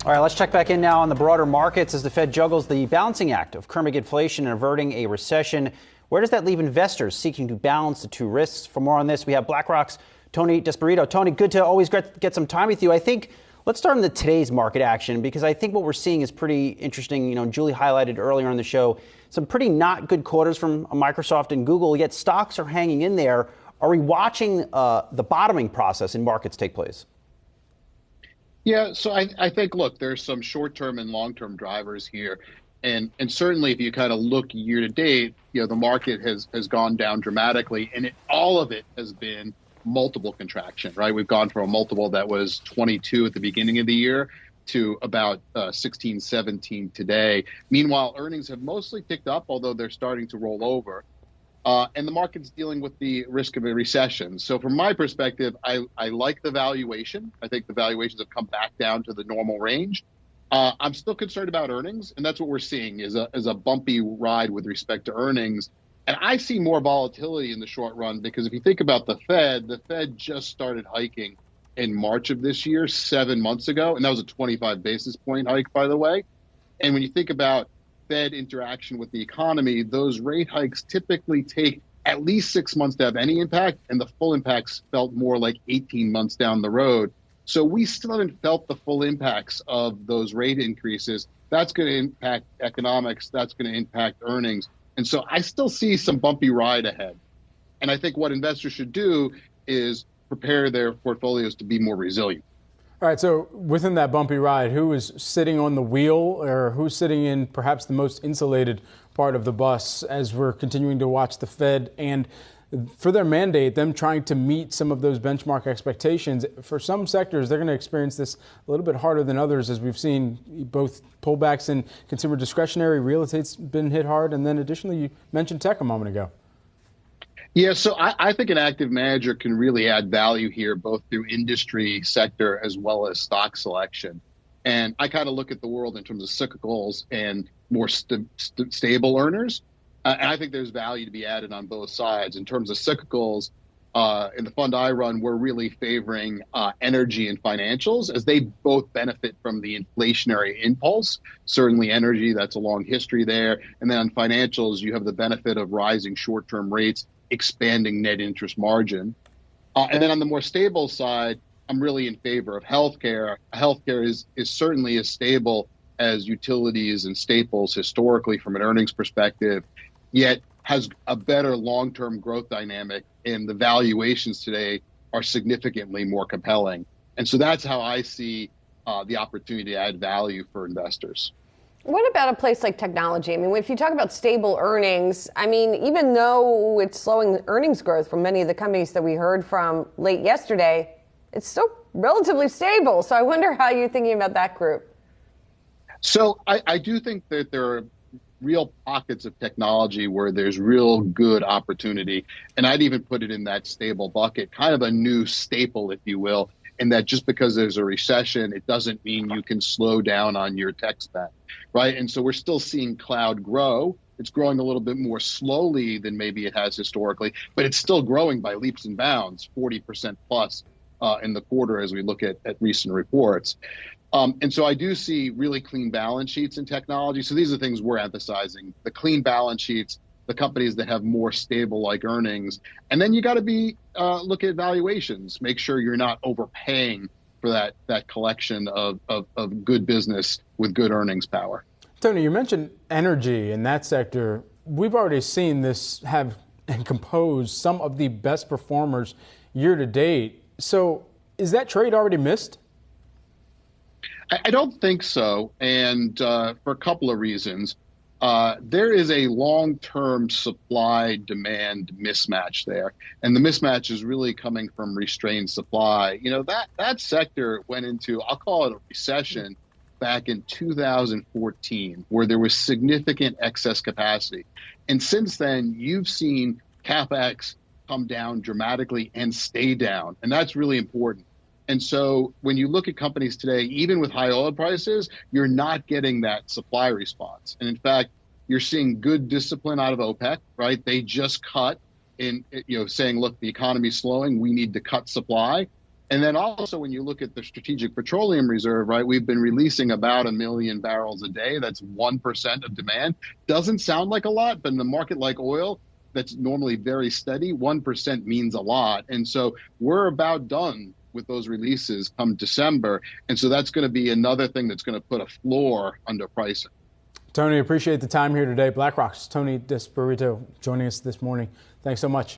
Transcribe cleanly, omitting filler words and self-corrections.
All right, let's check back in now on the broader markets as the Fed juggles the balancing act of curbing inflation and averting a recession. Where does that leave investors seeking to balance the two risks? For more on this, we have BlackRock's Tony DeSpirito. Tony, good to always get some time with you. I think let's start on today's market action, because I think what we're seeing is pretty interesting. Julie highlighted earlier on the show some pretty not good quarters from Microsoft and Google, yet stocks are hanging in there. Are we watching the bottoming process in markets take place? Yeah, so I think, look, there's some short-term and long-term drivers here. And certainly if you kind of look year to date, the market has gone down dramatically, and all of it has been multiple contraction, right? We've gone from a multiple that was 22 at the beginning of the year to about 16, 17 today. Meanwhile, earnings have mostly ticked up, although they're starting to roll over. And the market's dealing with the risk of a recession. So from my perspective, I like the valuation. I think the valuations have come back down to the normal range. I'm still concerned about earnings, and that's what we're seeing is a bumpy ride with respect to earnings. And I see more volatility in the short run, because if you think about the Fed just started hiking in March of this year, 7 months ago, and that was a 25 basis point hike, by the way. And when you think about Fed interaction with the economy, those rate hikes typically take at least 6 months to have any impact, and the full impacts felt more like 18 months down the road. So we still haven't felt the full impacts of those rate increases. That's going to impact economics. That's going to impact earnings. And so I still see some bumpy ride ahead. And I think what investors should do is prepare their portfolios to be more resilient. All right, so within that bumpy ride, who is sitting on the wheel, or who's sitting in perhaps the most insulated part of the bus as we're continuing to watch the Fed and for their mandate, them trying to meet some of those benchmark expectations? For some sectors, they're going to experience this a little bit harder than others, as we've seen both pullbacks in consumer discretionary, real estate's been hit hard, and then additionally, you mentioned tech a moment ago. Yeah, so I think an active manager can really add value here, both through industry sector as well as stock selection. And I kind of look at the world in terms of cyclicals and more stable earners. And I think there's value to be added on both sides. In terms of cyclicals, in the fund I run, we're really favoring energy and financials, as they both benefit from the inflationary impulse. Certainly energy, that's a long history there. And then on financials, you have the benefit of rising short-term rates, expanding net interest margin. And then on the more stable side, I'm really in favor of healthcare. Healthcare is certainly as stable as utilities and staples historically from an earnings perspective, yet has a better long-term growth dynamic, and the valuations today are significantly more compelling. And so that's how I see the opportunity to add value for investors. What about a place like technology? I mean, if you talk about stable earnings, I mean, even though it's slowing earnings growth from many of the companies that we heard from late yesterday, it's still relatively stable. So I wonder how you're thinking about that group. So I do think that there are real pockets of technology where there's real good opportunity. And I'd even put it in that stable bucket, kind of a new staple, if you will, and that just because there's a recession, it doesn't mean you can slow down on your tech spend, right? And so we're still seeing cloud grow. It's growing a little bit more slowly than maybe it has historically, but it's still growing by leaps and bounds, 40% plus in the quarter as we look at recent reports. And so I do see really clean balance sheets in technology. So these are things we're emphasizing: the clean balance sheets, the companies that have more stable like earnings. And then you got to be look at valuations, make sure you're not overpaying for that collection of good business with good earnings power. Tony, you mentioned energy in that sector. We've already seen this have and compose some of the best performers year to date. So is that trade already missed? I don't think so, and for a couple of reasons. There is a long-term supply-demand mismatch there, and the mismatch is really coming from restrained supply. You know, that sector went into, I'll call it a recession, back in 2014, where there was significant excess capacity. And since then, you've seen CapEx come down dramatically and stay down, and that's really important. And so when you look at companies today, even with high oil prices, you're not getting that supply response. And in fact, you're seeing good discipline out of OPEC, right? They just cut in, saying, look, the economy's slowing. We need to cut supply. And then also when you look at the Strategic Petroleum Reserve, right, we've been releasing about 1 million barrels a day. That's 1% of demand. Doesn't sound like a lot, but in a market like oil, that's normally very steady, 1% means a lot. And so we're about done with those releases come December. And so that's going to be another thing that's going to put a floor under pricing. Tony, appreciate the time here today. BlackRock's Tony DeSpirito joining us this morning. Thanks so much.